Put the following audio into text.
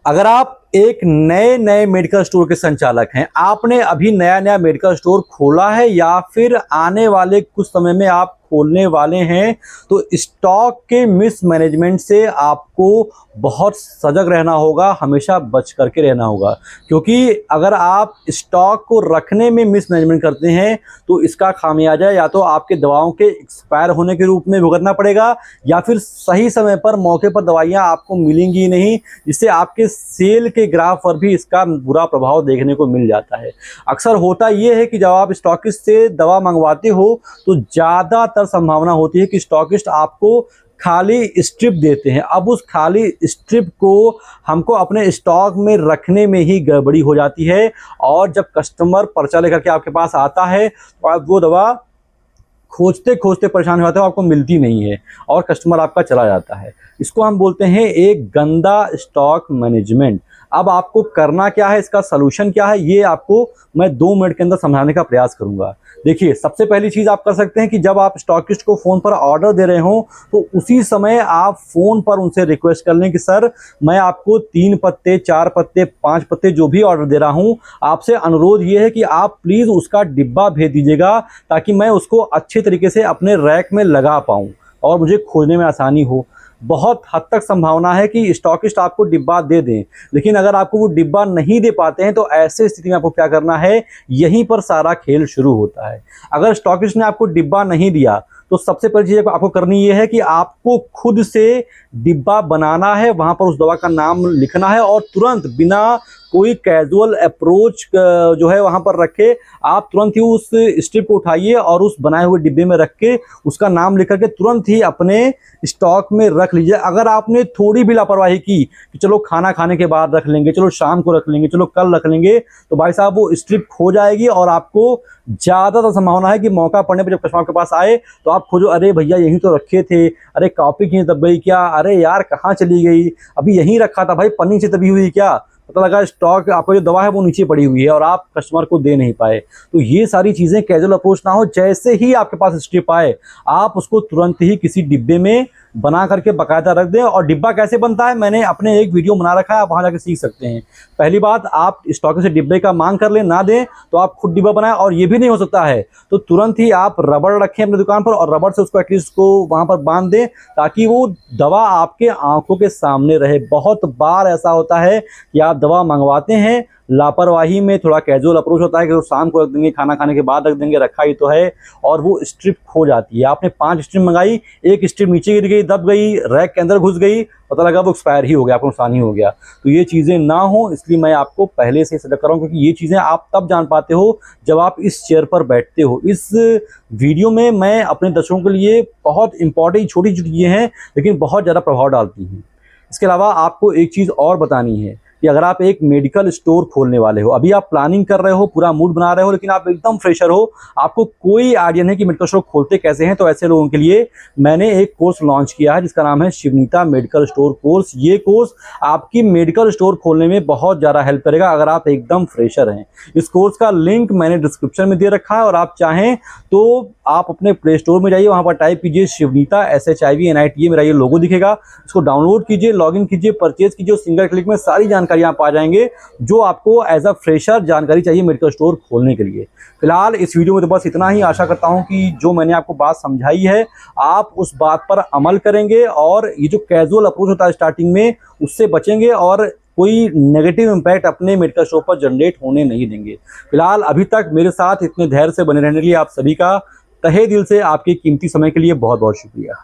अगर आप एक नए नए मेडिकल स्टोर के संचालक हैं, आपने अभी नया नया मेडिकल स्टोर खोला है या फिर आने वाले कुछ समय में आप खोलने वाले हैं, तो स्टॉक के मिसमैनेजमेंट से आपको बहुत सजग रहना होगा, हमेशा बच करके रहना होगा। क्योंकि अगर आप स्टॉक को रखने में मिसमैनेजमेंट करते हैं तो इसका खामियाजा या तो आपके दवाओं के एक्सपायर होने के रूप में भुगतना पड़ेगा या फिर सही समय पर मौके पर दवाइयाँ आपको मिलेंगी ही नहीं, जिससे आपके सेल के ग्राफ पर भी इसका बुरा प्रभाव देखने को मिल जाता है। अक्सर होता यह है कि जब आप स्टॉकिस्ट से दवा मंगवाते हो तो ज़्यादातर संभावना होती है कि स्टॉकिस्ट आपको खाली स्ट्रिप देते हैं। अब उस खाली स्ट्रिप को हमको अपने स्टॉक में रखने में ही गड़बड़ी हो जाती है और जब कस्टमर पर्चा लेकर के आपके पास आता है तो आप वो दवा खोजते खोजते परेशान हो जाते हो, आपको मिलती नहीं है और कस्टमर आपका चला जाता है। इसको हम बोलते हैं एक गंदा स्टॉक मैनेजमेंट। अब आपको करना क्या है, इसका सलूशन क्या है, ये आपको मैं 2 मिनट के अंदर समझाने का प्रयास करूंगा। देखिए, सबसे पहली चीज़ आप कर सकते हैं कि जब आप स्टॉकिस्ट को फ़ोन पर ऑर्डर दे रहे हो तो उसी समय आप फ़ोन पर उनसे रिक्वेस्ट कर लें कि सर, मैं आपको 3 पत्ते, 4 पत्ते, 5 पत्ते जो भी ऑर्डर दे रहा हूँ, आपसे अनुरोध ये है कि आप प्लीज़ उसका डिब्बा भेज दीजिएगा ताकि मैं उसको अच्छे तरीके से अपने रैक में लगा पाऊँ और मुझे खोजने में आसानी हो। बहुत हद तक संभावना है कि स्टॉकिस्ट आपको डिब्बा दे दें, लेकिन अगर आपको वो डिब्बा नहीं दे पाते हैं तो ऐसे स्थिति में आपको क्या करना है, यहीं पर सारा खेल शुरू होता है। अगर स्टॉकिस्ट ने आपको डिब्बा नहीं दिया तो सबसे पहली चीज़ आपको करनी ये है कि आपको खुद से डिब्बा बनाना है, वहाँ पर उस दवा का नाम लिखना है और तुरंत बिना कोई कैजुअल अप्रोच जो है वहाँ पर रखे, आप तुरंत ही उस स्ट्रिप को उठाइए और उस बनाए हुए डिब्बे में रख के उसका नाम लिख करके तुरंत ही अपने स्टॉक में रख लीजिए। अगर आपने थोड़ी भी लापरवाही की कि चलो खाना खाने के बाद रख लेंगे, चलो शाम को रख लेंगे, चलो कल रख लेंगे, तो भाई साहब वो स्ट्रिप खो जाएगी और आपको ज़्यादातर संभावना है कि मौका पड़ने पर जब कस्टमर के पास आए तो आप खोजो, अरे भैया यहीं तो रखे थे, अरे कॉपी क्यों दब गई क्या, अरे यार कहाँ चली गई, अभी यहीं रखा था भाई, पन्नी से दबी हुई क्या, पता लगा स्टॉक आपको जो दवा है वो नीचे पड़ी हुई है और आप कस्टमर को दे नहीं पाए। तो ये सारी चीज़ें कैजुअल अप्रोच ना हो। जैसे ही आपके पास स्ट्रिप आए आप उसको तुरंत ही किसी डिब्बे में बना करके बाकायदा रख दें। और डिब्बा कैसे बनता है, मैंने अपने एक वीडियो बना रखा है, आप वहाँ जाकर सीख सकते हैं। पहली बात, आप स्टॉक से डिब्बे का मांग कर लें, ना दें तो आप खुद डिब्बा बनाएं, और ये भी नहीं हो सकता है तो तुरंत ही आप रबड़ रखें अपनी दुकान पर और रबड़ से उसको एटलीस्ट को वहाँ पर बांध दें ताकि वो दवा आपके आंखों के सामने रहे। बहुत बार ऐसा होता है कि आप दवा मंगवाते हैं, लापरवाही में थोड़ा कैजुअल अप्रोच होता है कि वो शाम को रख देंगे, खाना खाने के बाद रख देंगे, रखा ही तो है, और वो स्ट्रिप खो जाती है। आपने 5 स्ट्रिप मंगाई, एक स्ट्रिप नीचे गिर गई, दब गई, रैक के अंदर घुस गई, पता लगा वो एक्सपायर ही हो गया, आपको नुकसान ही हो गया। तो ये चीज़ें ना हो, इसलिए मैं आपको पहले से सतर्क कर रहा हूँ, क्योंकि ये चीज़ें आप तब जान पाते हो जब आप इस चेयर पर बैठते हो। इस वीडियो में मैं अपने दर्शकों के लिए बहुत इंपॉर्टेंट छोटी छोटी चीज़ें हैं लेकिन बहुत ज़्यादा प्रभाव डालती हैं। इसके अलावा आपको एक चीज़ और बतानी है कि अगर आप एक मेडिकल स्टोर खोलने वाले हो, अभी आप प्लानिंग कर रहे हो, पूरा मूड बना रहे हो, लेकिन आप एकदम फ्रेशर हो, आपको कोई आइडिया नहीं कि मेडिकल स्टोर खोलते कैसे हैं, तो ऐसे लोगों के लिए मैंने एक कोर्स लॉन्च किया है जिसका नाम है शिवनीता मेडिकल स्टोर कोर्स। ये कोर्स आपकी मेडिकल स्टोर खोलने में बहुत ज़्यादा हेल्प करेगा अगर आप एकदम फ्रेशर हैं। इस कोर्स का लिंक मैंने डिस्क्रिप्शन में दे रखा है और आप चाहें तो आप अपने प्ले स्टोर में जाइए, वहाँ पर टाइप कीजिए शिवनीता, SHIVNITA, मेरा ये लोगो दिखेगा, इसको डाउनलोड कीजिए, लॉगिन कीजिए, परचेज कीजिए, सिंगल क्लिक में सारी जानकारी आप आ जाएंगे जो आपको एज अ फ्रेशर जानकारी चाहिए मेडिकल स्टोर खोलने के लिए। फिलहाल इस वीडियो में तो बस इतना ही। आशा करता हूं कि जो मैंने आपको बात समझाई है आप उस बात पर अमल करेंगे और ये जो कैजुअल अप्रोच होता है स्टार्टिंग में उससे बचेंगे और कोई नेगेटिव इम्पैक्ट अपने मेडिकल स्टोर पर जनरेट होने नहीं देंगे। फिलहाल अभी तक मेरे साथ इतने धैर्य से बने रहने के लिए आप सभी का तहे दिल से, आपके कीमती समय के लिए बहुत बहुत शुक्रिया।